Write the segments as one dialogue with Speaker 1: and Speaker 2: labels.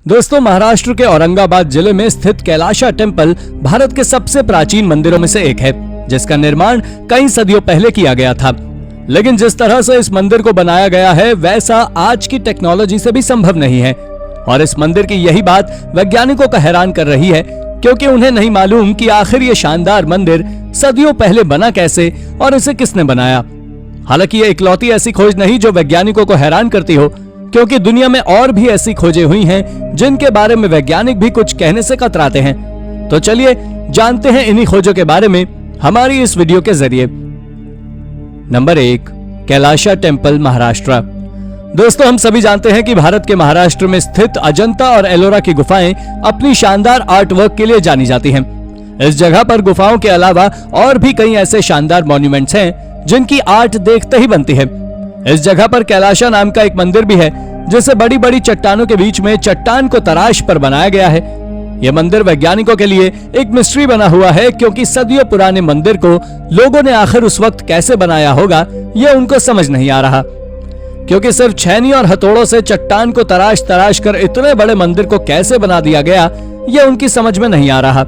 Speaker 1: दोस्तों, महाराष्ट्र के औरंगाबाद जिले में स्थित कैलाशा टेम्पल भारत के सबसे प्राचीन मंदिरों में से एक है, जिसका निर्माण कई सदियों पहले किया गया था। लेकिन जिस तरह से इस मंदिर को बनाया गया है, वैसा आज की टेक्नोलॉजी से भी संभव नहीं है। और इस मंदिर की यही बात वैज्ञानिकों को हैरान कर रही है, क्योंकि उन्हें नहीं मालूम कि आखिर ये शानदार मंदिर सदियों पहले बना कैसे और इसे किसने बनाया। हालांकि ये इकलौती ऐसी खोज नहीं जो वैज्ञानिकों को हैरान करती हो, क्योंकि दुनिया में और भी ऐसी खोजें हुई हैं जिनके बारे में वैज्ञानिक भी कुछ कहने से कतराते हैं। तो चलिए जानते हैं इन्हीं खोजों के बारे में हमारी इस वीडियो के जरिए। Number 1, Kailasa temple, Maharashtra. दोस्तों, हम सभी जानते हैं कि भारत के महाराष्ट्र में स्थित अजंता और एलोरा की गुफाएं अपनी शानदार आर्ट वर्क के लिए जानी जाती हैं। इस जगह पर गुफाओं के अलावा और भी कई ऐसे शानदार मॉन्यूमेंट्स हैं जिनकी आर्ट देखते ही बनती है। इस जगह पर कैलाशा नाम का एक मंदिर भी है, जिसे बड़ी बड़ी चट्टानों के बीच में चट्टान को तराश पर बनाया गया है। यह मंदिर वैज्ञानिकों के लिए एक मिस्ट्री बना हुआ है, क्योंकि सदियों पुराने मंदिर को लोगों ने आखिर उस वक्त कैसे बनाया होगा, यह उनको समझ नहीं आ रहा। क्योंकि सिर्फ छेनी और हथौड़ों से चट्टान को तराश तराश कर इतने बड़े मंदिर को कैसे बना दिया गया, यह उनकी समझ में नहीं आ रहा।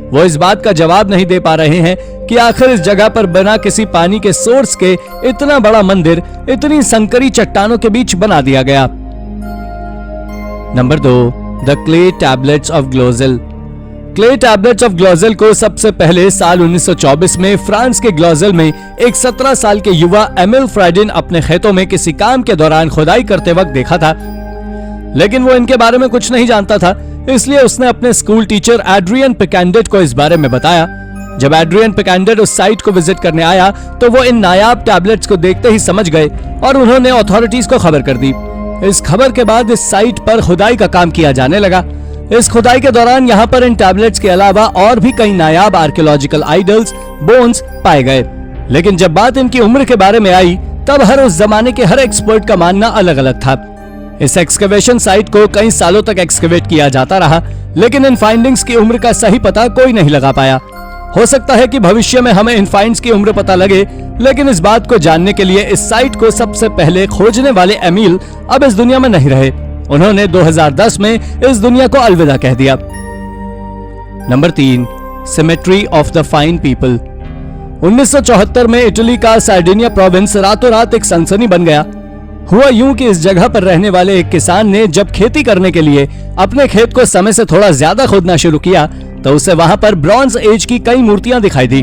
Speaker 1: वो इस बात का जवाब नहीं दे पा रहे हैं कि आखिर इस जगह पर बिना किसी पानी के सोर्स के इतना बड़ा मंदिर इतनी संकरी चट्टानों के बीच बना दिया गया। नंबर 2, the clay tablets of Glozel. Clay tablets of Glozel को सबसे पहले साल 1924 में फ्रांस के ग्लोजेल में एक 17 साल के युवा एमिल फ्राइडिन अपने खेतों में किसी काम के दौरान खुदाई करते वक्त देखा था। लेकिन वो इनके बारे में कुछ नहीं जानता था, इसलिए उसने अपने स्कूल टीचर एड्रियन पिकेंडेट को इस बारे में बताया। जब एड्रियन पिकेंडेट उस साइट को विजिट करने आया तो वो इन नायाब टैबलेट्स को देखते ही समझ गए और उन्होंने अथॉरिटीज को खबर कर दी। इस खबर के बाद इस साइट पर खुदाई का काम किया जाने लगा। इस खुदाई के दौरान यहाँ पर इन टैबलेट्स के अलावा और भी कई नायाब आर्कियोलॉजिकल आइडल्स, बोन्स पाए गए। लेकिन जब बात इनकी उम्र के बारे में आई, तब हर उस जमाने के हर एक्सपर्ट का मानना अलग अलग था। इस एक्सकवेशन साइट को कई सालों तक एक्सकवेट किया जाता रहा, लेकिन इन फाइंडिंग्स की उम्र का सही पता कोई नहीं लगा पाया। हो सकता है कि भविष्य में हमें इन फाइंड्स की उम्र पता लगे, लेकिन इस बात को जानने के लिए इस साइट को सबसे पहले खोजने वाले एमिल अब इस दुनिया में नहीं रहे। उन्होंने 2010 में इस दुनिया को अलविदा कह दिया। Number 3, symmetry of the fine people. 1974 में इटली का सार्डिनिया प्रोविंस रातों रात एक सनसनी बन गया। हुआ यूं कि इस जगह पर रहने वाले एक किसान ने जब खेती करने के लिए अपने खेत को समय से थोड़ा ज्यादा खोदना शुरू किया, तो उसे वहां पर ब्रॉन्ज एज की कई मूर्तियां दिखाई दी।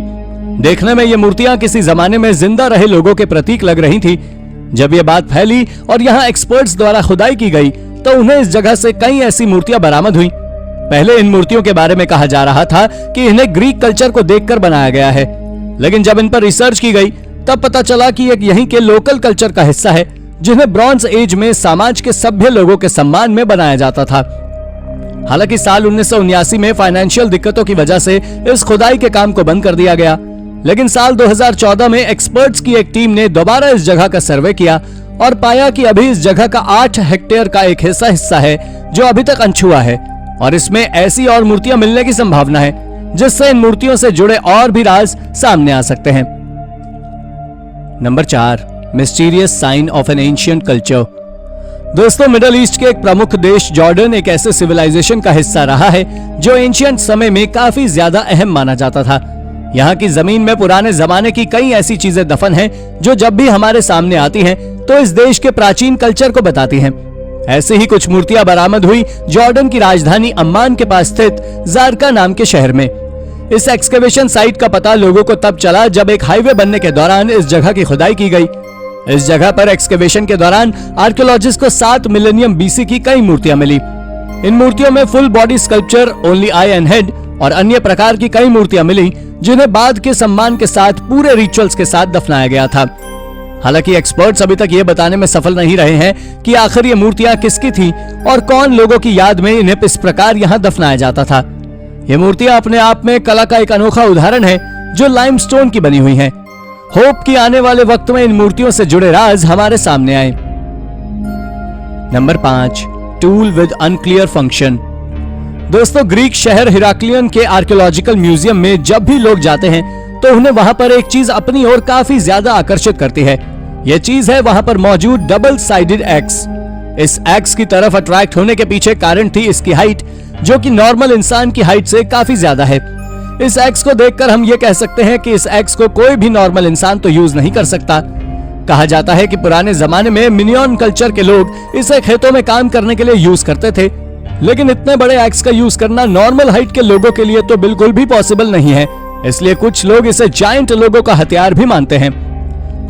Speaker 1: देखने में ये मूर्तियां किसी जमाने में जिंदा रहे लोगों के प्रतीक लग रही थी। जब ये बात फैली और यहाँ एक्सपर्ट्स द्वारा खुदाई की गई, तो उन्हें इस जगह से कई ऐसी मूर्तियां बरामद हुई। पहले इन मूर्तियों के बारे में कहा जा रहा था कि इन्हें ग्रीक कल्चर को देखकर बनाया गया है, लेकिन जब इन पर रिसर्च की गई तब पता चला कि एक यहीं के लोकल कल्चर का हिस्सा है, जिन्हें ब्रॉन्ज एज में समाज के सभ्य लोगों के सम्मान में बनाया जाता था। हालांकि साल 1979 में फाइनेंशियल दिक्कतों की वजह से इस खुदाई के काम को बंद कर दिया गया, लेकिन साल 2014 में एक्सपर्ट्स की एक टीम ने दोबारा इस जगह का सर्वे किया और पाया कि अभी इस जगह का 8 हेक्टेयर का एक हिस्सा है जो अभी तक अनछुआ है, और इसमें ऐसी और मूर्तियां मिलने की संभावना है, जिससे इन मूर्तियों से जुड़े और भी राज सामने आ सकते हैं। Number 4, mysterious sign of an ancient culture. दोस्तों, मिडल ईस्ट के एक प्रमुख देश जॉर्डन एक ऐसे सिविलाइजेशन का हिस्सा रहा है जो एंशिएंट समय में काफी ज्यादा अहम माना जाता था। यहाँ की जमीन में पुराने जमाने की कई ऐसी चीजें दफन हैं जो जब भी हमारे सामने आती हैं तो इस देश के प्राचीन कल्चर को बताती हैं। ऐसे ही कुछ मूर्तियां बरामद हुई जॉर्डन की राजधानी अम्मान के पास स्थित जारका नाम के शहर में। इस एक्सकवेशन साइट का पता लोगों को तब चला जब एक हाईवे बनने के दौरान इस जगह की खुदाई की गई। इस जगह पर एक्सकवेशन के दौरान आर्कियोलॉजिस्ट को 7 मिलेनियम बीसी की कई मूर्तियां मिली। इन मूर्तियों में full body sculpture, only I and head और अन्य प्रकार की कई मूर्तियां मिली, जिन्हें बाद के सम्मान के साथ पूरे रिचुअल्स के साथ दफनाया गया था। हालांकि एक्सपर्ट्स अभी तक ये बताने में सफल नहीं रहे हैं कि आखिर ये मूर्तियां किसकी थी और कौन लोगों की याद में इन्हें इस प्रकार यहाँ दफनाया जाता था। ये मूर्तियां अपने आप में कला का एक अनोखा उदाहरण है जो लाइमस्टोन की बनी हुई हैं। होप कि आने वाले वक्त में इन मूर्तियों से जुड़े राज हमारे सामने आए। Number 5, tool with unclear function. दोस्तों, ग्रीक शहर हिराक्लियन के आर्कियोलॉजिकल म्यूजियम में जब भी लोग जाते हैं तो उन्हें वहां पर एक चीज अपनी ओर काफी ज्यादा आकर्षित करती है। यह चीज है वहां पर मौजूद डबल साइडेड एक्स। इस एक्स की तरफ अट्रैक्ट होने के पीछे कारण थी इसकी हाइट, जो कि नॉर्मल इंसान की हाइट से काफी ज्यादा है। इस एक्स को देखकर हम ये कह सकते हैं कि इस एक्स को कोई भी नॉर्मल इंसान तो यूज नहीं कर सकता। कहा जाता है कि पुराने जमाने में मिनियन कल्चर के लोग इसे खेतों में काम करने के लिए यूज करते थे, लेकिन इतने बड़े एक्स का यूज करना नॉर्मल हाइट के लोगों के लिए तो बिल्कुल भी पॉसिबल नहीं है। इसलिए कुछ लोग इसे जायंट लोगों का हथियार भी मानते हैं।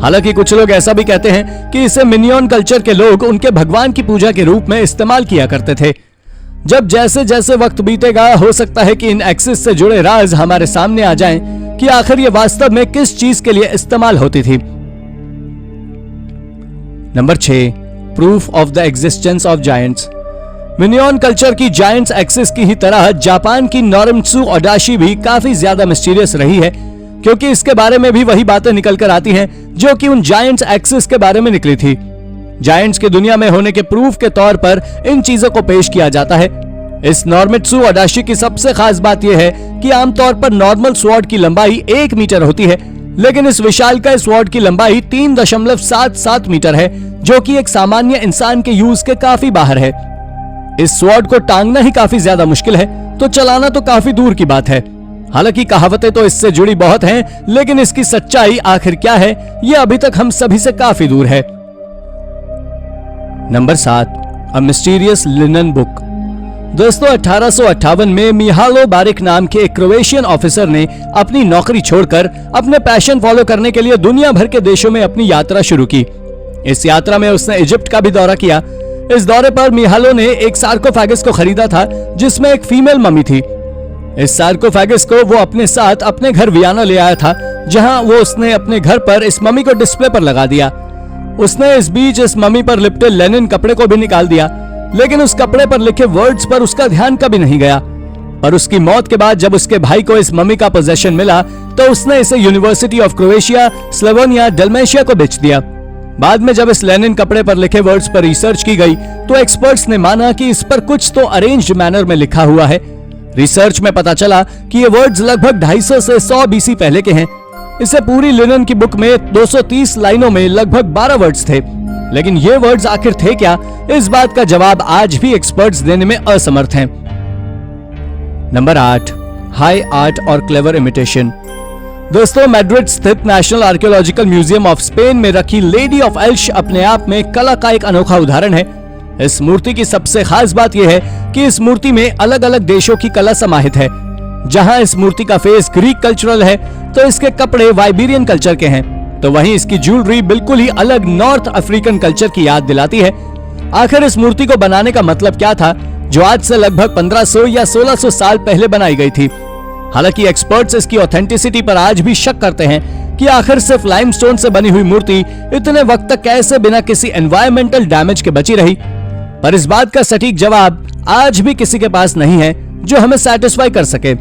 Speaker 1: हालांकि कुछ लोग ऐसा भी कहते हैं कि इसे मिनियन कल्चर के लोग उनके भगवान की पूजा के रूप में इस्तेमाल किया करते थे। जब जैसे जैसे वक्त बीतेगा, हो सकता है कि इन एक्सिस से जुड़े राज हमारे सामने आ जाएं कि आखिर ये वास्तव में किस चीज के लिए इस्तेमाल होती थी। Number 6, proof of the existence of giants. Minion culture की जायंट्स एक्सिस की ही तरह जापान की नोरिमित्सु ओडाशी भी काफी ज्यादा मिस्टीरियस रही है, क्योंकि इसके बारे में भी वही बातें निकल कर आती हैं जो कि उन जायंट्स एक्सिस के बारे में निकली थी। जायंट्स की दुनिया में होने के प्रूफ के तौर पर इन चीजों को पेश किया जाता है। इस नोरिमित्सु ओडाशी की सबसे खास बात यह है कि आमतौर पर नॉर्मल स्वॉर्ड की लंबाई 1 मीटर होती है, लेकिन इस विशालकाय स्वॉर्ड की लंबाई 3.77 मीटर है, जो कि एक सामान्य इंसान के यूज के काफी बाहर है। इस स्वॉर्ड को टांगना ही काफी ज्यादा मुश्किल है, तो चलाना तो काफी दूर की बात है। हालांकि कहावतें तो इससे जुड़ी बहुत हैं, लेकिन इसकी सच्चाई आखिर क्या है, यह अभी तक हम सभी से काफी दूर है। नंबर 7, अ मिस्टीरियस लिनन बुक। दोस्तों, 1858 में मिहालो बारिक नाम के एक क्रोएशियन ऑफिसर ने अपनी नौकरी छोड़कर अपने पैशन फॉलो करने के लिए दुनिया भर के देशों में अपनी यात्रा शुरू की। इस यात्रा में उसने इजिप्ट का भी दौरा किया। इस दौरे पर मिहालो ने एक सार्कोफेगस को खरीदा था, जिसमें एक फीमेल मम्मी थी। इस सार्कोफेगस को वो अपने साथ अपने घर वियना ले आया था, जहां वो उसने अपने घर पर इस मम्मी को डिस्प्ले पर लगा दिया। उसने इस बीच इस मम्मी पर लिपटे लेनिन कपड़े को भी निकाल दिया, लेकिन उस कपड़े पर लिखे वर्ड्स पर उसका ध्यान कभी नहीं गया। पर उसकी मौत के बाद जब उसके भाई को इस मम्मी का पोजेशन मिला, तो उसने इसे यूनिवर्सिटी ऑफ क्रोएशिया, स्लोवेनिया, डल्मेशिया को बेच दिया। बाद में जब इस लेनिन कपड़े पर लिखे वर्ड्स पर रिसर्च की गई, तो एक्सपर्ट्स ने माना कि इस पर कुछ तो अरेंज्ड मैनर में लिखा हुआ है। रिसर्च में पता चला कि ये वर्ड्स लगभग 250 से 100 BC पहले के हैं। इसे पूरी लिनन की बुक में 230 लाइनों में लगभग 12 वर्ड्स थे, लेकिन ये वर्ड्स आखिर थे क्या, इस बात का जवाब आज भी एक्सपर्ट्स देने में असमर्थ हैं। नंबर 8, हाई आर्ट और क्लेवर इमिटेशन। दोस्तों, मैड्रिड स्थित national archaeological museum of Spain में रखी लेडी ऑफ एल्श अपने आप में कला का एक अनोखा उदाहरण है। इस मूर्ति की सबसे खास बात यह है कि इस मूर्ति में अलग अलग देशों की कला समाहित है। जहां इस मूर्ति का फेस ग्रीक कल्चरल है, तो इसके कपड़े वाइबेरियन कल्चर के हैं, तो वहीं इसकी ज्वेलरी बिल्कुल ही अलग नॉर्थ अफ्रीकन कल्चर की याद दिलाती है। आखिर इस मूर्ति को बनाने का मतलब क्या था, जो आज से लगभग 1500 या 1600 साल पहले बनाई गई थी। हालांकि एक्सपर्ट्स इसकी ऑथेंटिसिटी पर आज भी शक करते हैं कि आखिर सिर्फ लाइमस्टोन से बनी हुई मूर्ति इतने वक्त तक कैसे बिना किसी एनवायरमेंटल डैमेज के बची रही। पर इस बात का सटीक जवाब आज भी किसी के पास नहीं है जो हमें सैटिस्फाई कर सके।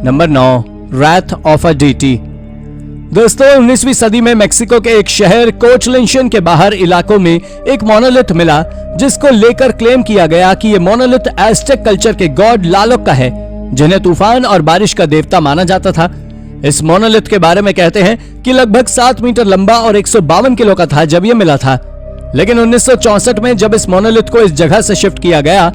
Speaker 1: Number 9, wrath of a deity. दोस्तों, 19वीं सदी में मेक्सिको के एक शहर कोचलिंशन के बाहर इलाकों में एक मोनोलिथ मिला, जिसको लेकर क्लेम किया गया कि ये मोनोलिथ एज़टेक कल्चर के गॉड लालोक का है, जिन्हें तूफान और बारिश का देवता माना जाता था। इस मोनोलिथ के बारे में कहते हैं कि लगभग 7 मीटर लंबा और 152 किलो का था जब ये मिला था। लेकिन 1964 में जब इस मोनोलिथ को इस जगह से शिफ्ट किया गया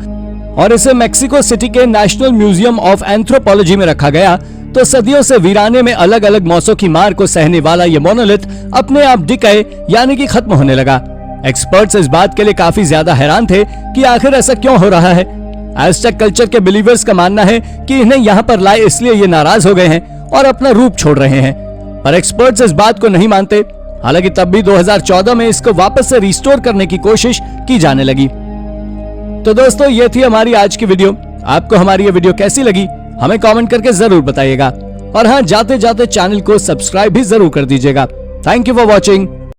Speaker 1: और इसे मेक्सिको सिटी के नेशनल म्यूजियम ऑफ एंथ्रोपोलॉजी में रखा गया, तो सदियों से वीराने में अलग अलग मौसों की मार को सहने वाला ये मोनोलिथ अपने आप डिके यानी कि खत्म होने लगा। एक्सपर्ट्स इस बात के लिए काफी ज्यादा हैरान थे कि आखिर ऐसा क्यों हो रहा है। एज़टेक कल्चर के बिलीवर्स का मानना है कि इन्हें यहाँ पर लाए इसलिए ये नाराज हो गए हैं और अपना रूप छोड़ रहे हैं, पर एक्सपर्ट्स इस बात को नहीं मानते। हालांकि तब भी 2014 में इसको वापस से रिस्टोर करने की कोशिश की जाने लगी। तो दोस्तों, ये थी हमारी आज की वीडियो। आपको हमारी ये वीडियो कैसी लगी हमें कमेंट करके जरूर बताइएगा, और हाँ, जाते जाते चैनल को सब्सक्राइब भी जरूर कर दीजिएगा। Thank you for watching.